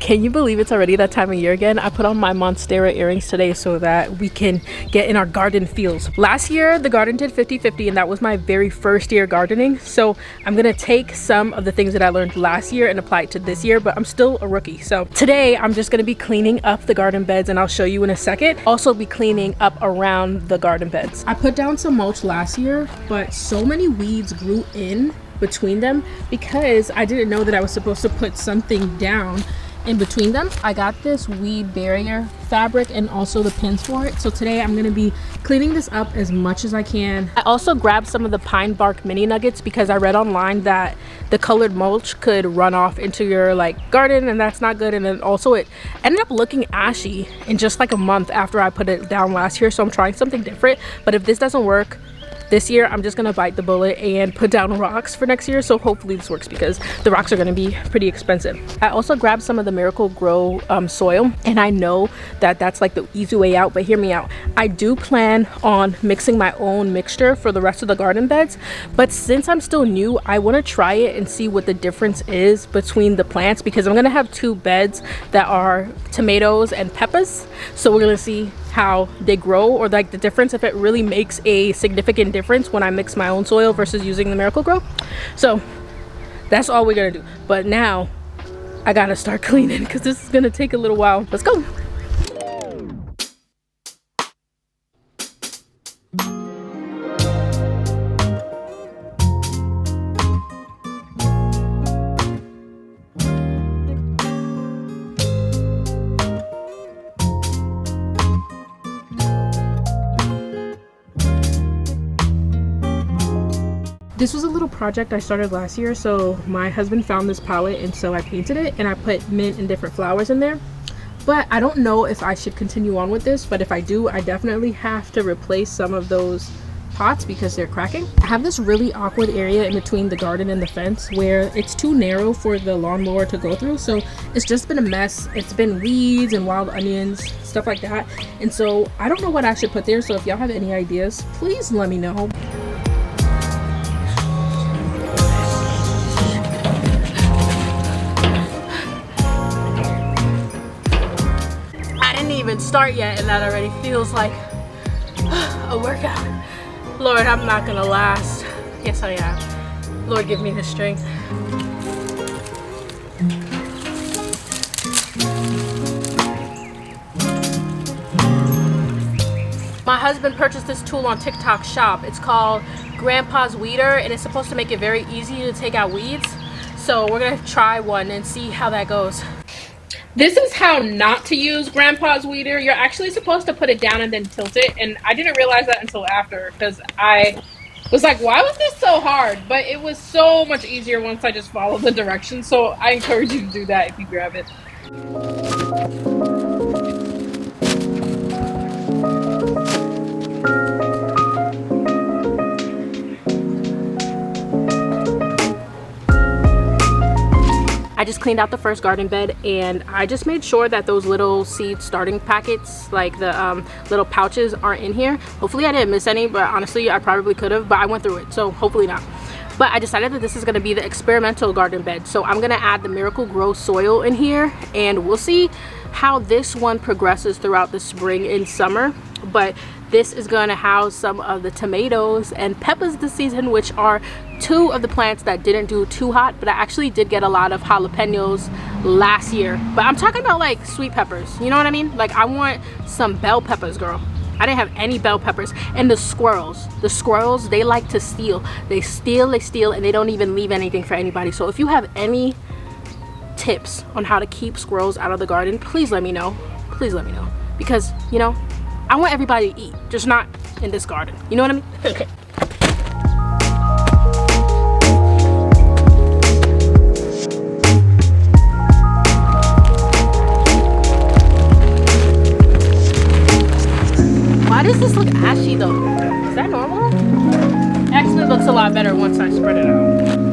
Can you believe it's already that time of year again? I put on my Monstera earrings today so that we can get in our garden feels. Last year, the garden did 50-50 and that was my very first year gardening. So I'm gonna take some of the things that I learned last year and apply it to this year, but I'm still a rookie. So today I'm just gonna be cleaning up the garden beds and I'll show you in a second. Also be cleaning up around the garden beds. I put down some mulch last year, but so many weeds grew in between them because I didn't know that I was supposed to put something down in between them. I got this weed barrier fabric and also the pins for it. So today I'm gonna be cleaning this up as much as I can. I also grabbed some of the pine bark mini nuggets because I read online that the colored mulch could run off into your garden and that's not good. And then also it ended up looking ashy in just like a month after I put it down last year. So I'm trying something different, but if this doesn't work this year, I'm just gonna bite the bullet and put down rocks for next year. So hopefully this works because the rocks are gonna be pretty expensive. I also grabbed some of the Miracle Grow soil, and I know that that's like the easy way out, but hear me out. I do plan on mixing my own mixture for the rest of the garden beds, but since I'm still new, I wanna try it and see what the difference is between the plants because I'm gonna have two beds that are tomatoes and peppers. So we're gonna see how they grow or the difference, if it really makes a significant difference when I mix my own soil versus using the Miracle Grow. So that's all we're gonna do. But now I gotta start cleaning because this is gonna take a little while. Let's go. This was a little project I started last year. So my husband found this palette and so I painted it and I put mint and different flowers in there. But I don't know if I should continue on with this, but if I do, I definitely have to replace some of those pots because they're cracking. I have this really awkward area in between the garden and the fence where it's too narrow for the lawnmower to go through. So it's just been a mess. It's been weeds and wild onions, stuff like that. And so I don't know what I should put there. So if y'all have any ideas, please let me know. Even start yet and that already feels like a workout. Lord, I'm not gonna last. Yes, I am. Lord, give me the strength. My husband purchased this tool on TikTok Shop. It's called Grandpa's Weeder and it's supposed to make it very easy to take out weeds. So we're gonna try one and see how that goes. This is how not to use Grandpa's weeder. You're actually supposed to put it down and then tilt it. And I didn't realize that until after because I was like, why was this so hard? But it was so much easier once I just followed the directions. So I encourage you to do that if you grab it. I just cleaned out the first garden bed and I just made sure that those little seed starting packets, like the little pouches, aren't in here. Hopefully I didn't miss any, but honestly I probably could have, but I went through it, so hopefully not. But I decided that this is going to be the experimental garden bed, so I'm going to add the Miracle Grow soil in here and we'll see how this one progresses throughout the spring and summer. But this is going to house some of the tomatoes and peppers this season, which are two of the plants that didn't do too hot, but I actually did get a lot of jalapenos last year. But I'm talking about like sweet peppers, you know what I mean? Like I want some bell peppers, girl. I didn't have any bell peppers. And the squirrels, they like to steal. They steal, and they don't even leave anything for anybody. So if you have any tips on how to keep squirrels out of the garden, please let me know. Please let me know. Because, you know, I want everybody to eat, just not in this garden. You know what I mean? Okay. Why does this look ashy though? Is that normal? It actually looks a lot better once I spread it out.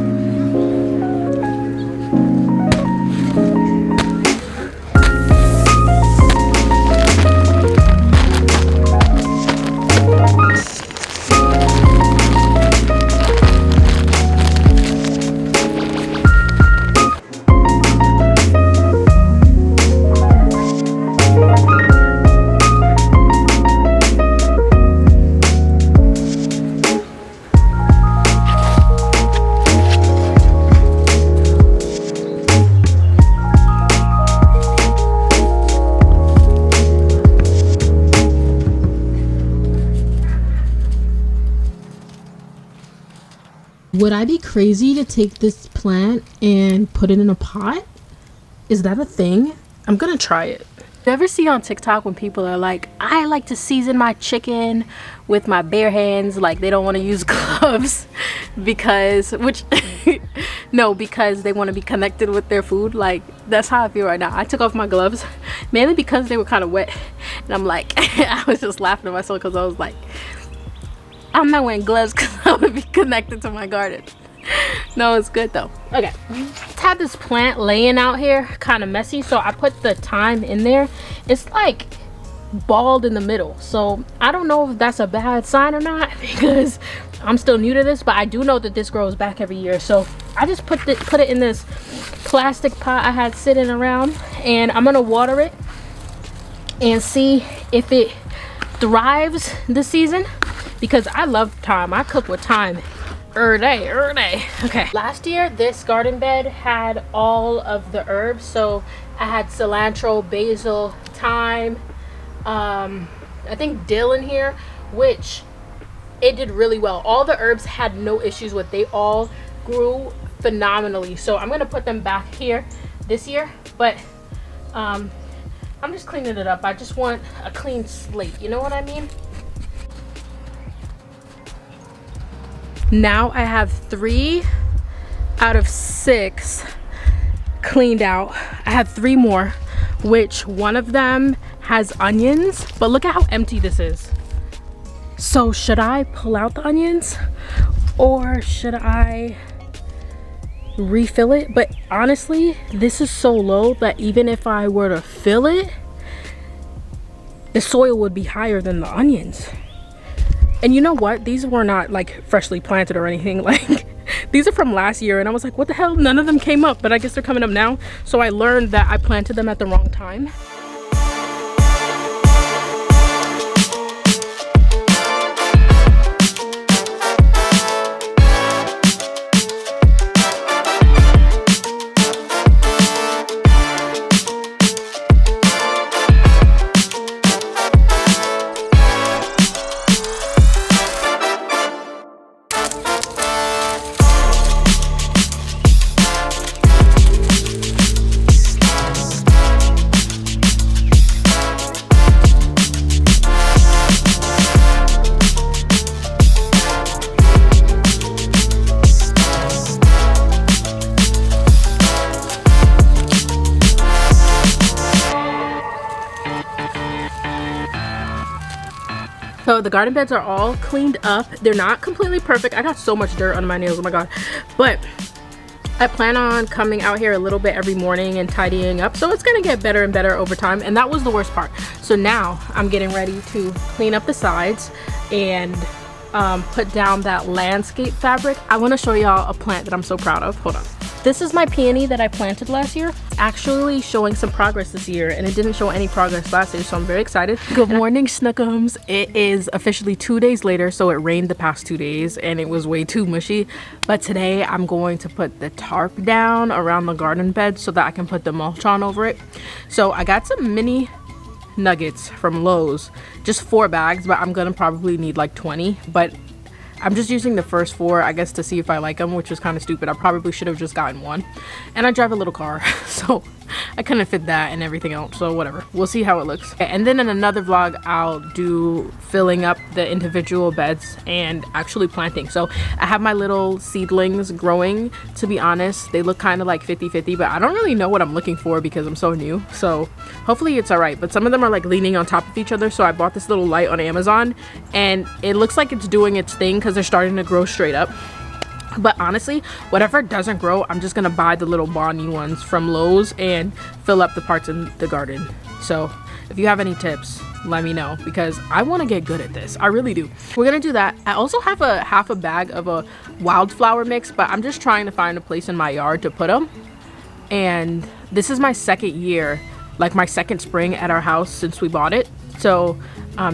Would I be crazy to take this plant and put it in a pot? Is that a thing? I'm gonna try it. You ever see on TikTok when people are like, I like to season my chicken with my bare hands, like they don't want to use gloves because, no, because they want to be connected with their food. Like, that's how I feel right now. I took off my gloves mainly because they were kind of wet, and I'm like, I was just laughing at myself because I was like, I'm not wearing gloves because I want to be connected to my garden. No, it's good though. Okay, just had this plant laying out here kind of messy, so I put the thyme in there. It's like bald in the middle, so I don't know if that's a bad sign or not because I'm still new to this, but I do know that this grows back every year. So I just put it in this plastic pot I had sitting around, and I'm gonna water it and see if it thrives this season because I love thyme. I cook with thyme every day. Okay, last year this garden bed had all of the herbs, so I had cilantro, basil, thyme, I think dill in here, which it did really well. All the herbs had no issues with. They all grew phenomenally, so I'm gonna put them back here this year, but I'm just cleaning it up. I just want a clean slate, you know what I mean? Now I have 3 out of 6 cleaned out. I have 3 more, which one of them has onions, but look at how empty this is. So should I pull out the onions or should I refill it? But honestly, this is so low that even if I were to fill it, the soil would be higher than the onions. And you know what? These were not like freshly planted or anything. Like, these are from last year, and I was like, what the hell? None of them came up, but I guess they're coming up now. So I learned that I planted them at the wrong time. So the garden beds are all cleaned up. They're not completely perfect. I got so much dirt on my nails, oh my god. But I plan on coming out here a little bit every morning and tidying up. So it's gonna get better and better over time. And that was the worst part. So now I'm getting ready to clean up the sides and put down that landscape fabric. I wanna show y'all a plant that I'm so proud of. Hold on. This is my peony that I planted last year. Actually showing some progress this year, and it didn't show any progress last year, so I'm very excited. Good morning, Snookums. It is officially 2 days later, so it rained the past 2 days and it was way too mushy. But today I'm going to put the tarp down around the garden bed so that I can put the mulch on over it. So I got some mini nuggets from Lowe's, just 4 bags, but I'm gonna probably need like 20. But I'm just using the first 4, I guess, to see if I like them, which is kind of stupid. I probably should have just gotten 1. And I drive a little car, so I couldn't fit that and everything else, so whatever. We'll see how it looks. And then in another vlog, I'll do filling up the individual beds and actually planting. So I have my little seedlings growing. To be honest, they look kind of like 50-50, but I don't really know what I'm looking for because I'm so new. So hopefully it's all right. But some of them are like leaning on top of each other. So I bought this little light on Amazon, and it looks like it's doing its thing because they're starting to grow straight up. But honestly, whatever doesn't grow, I'm just gonna buy the little bonny ones from Lowe's and fill up the parts in the garden. So if you have any tips, let me know because I want to get good at this. I really do. We're gonna do that. I also have a half a bag of a wildflower mix, but I'm just trying to find a place in my yard to put them. And this is my second year, like my second spring at our house since we bought it. So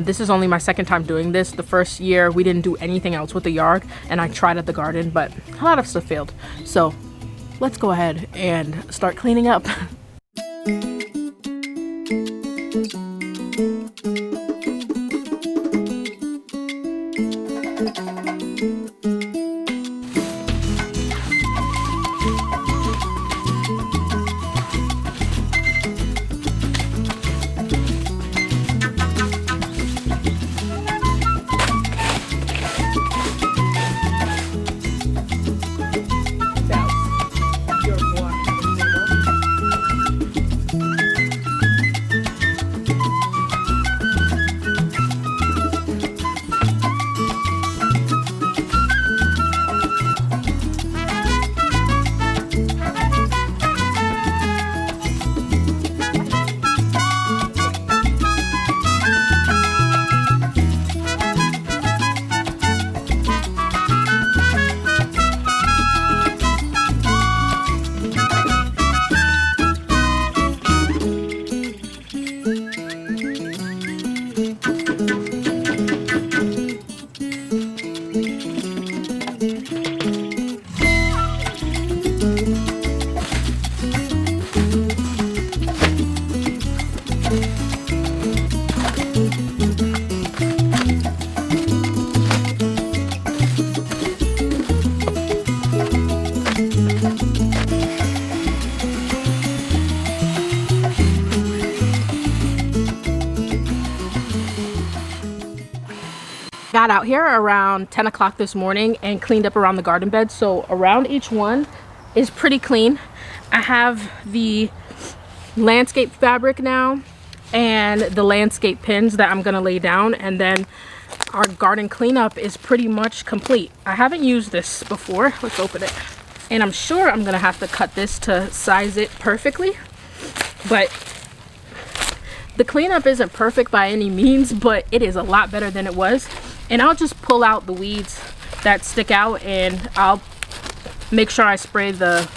this is only my second time doing this. The first year we didn't do anything else with the yard, and I tried at the garden, but a lot of stuff failed. So let's go ahead and start cleaning up. got out here around 10 o'clock this morning and cleaned up around the garden bed. So around each one is pretty clean. I have the landscape fabric now and the landscape pins that I'm gonna lay down, and then our garden cleanup is pretty much complete. I haven't used this before. Let's open it. And I'm sure I'm gonna have to cut this to size it perfectly, but the cleanup isn't perfect by any means, but it is a lot better than it was. And I'll just pull out the weeds that stick out, and I'll make sure I spray the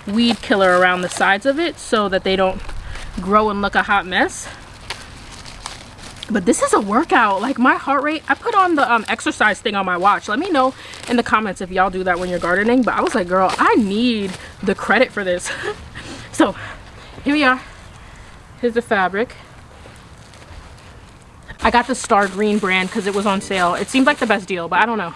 weed killer around the sides of it so that they don't grow and look a hot mess. But this is a workout. Like, my heart rate, I put on the exercise thing on my watch. Let me know in the comments if y'all do that when you're gardening. But I was like, girl, I need the credit for this. So here we are. Here's the fabric. I got the Star Green brand because it was on sale. It seemed like the best deal, but I don't know.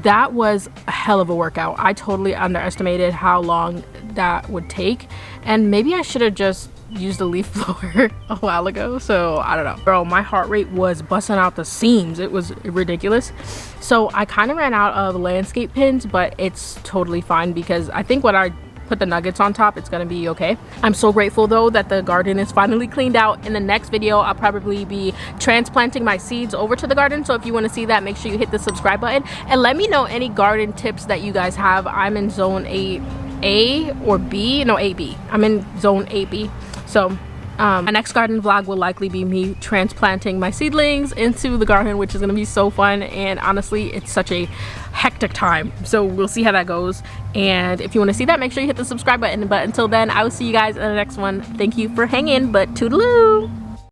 That was a hell of a workout. I totally underestimated how long that would take, and maybe I should have just used a leaf blower a while ago. So I don't know, bro, my heart rate was busting out the seams. It was ridiculous. So I kind of ran out of landscape pins, but it's totally fine because I think when I put the nuggets on top, it's gonna be okay. I'm so grateful though that the garden is finally cleaned out. In the next video, I'll probably be transplanting my seeds over to the garden. So if you want to see that, make sure you hit the subscribe button and let me know any garden tips that you guys have. I'm in zone 8A or B, no, AB. I'm in zone 8B. So my next garden vlog will likely be me transplanting my seedlings into the garden, which is going to be so fun. And honestly, it's such a hectic time, so we'll see how that goes. And if you want to see that, make sure you hit the subscribe button. But until then, I will see you guys in the next one. Thank you for hanging, but toodaloo.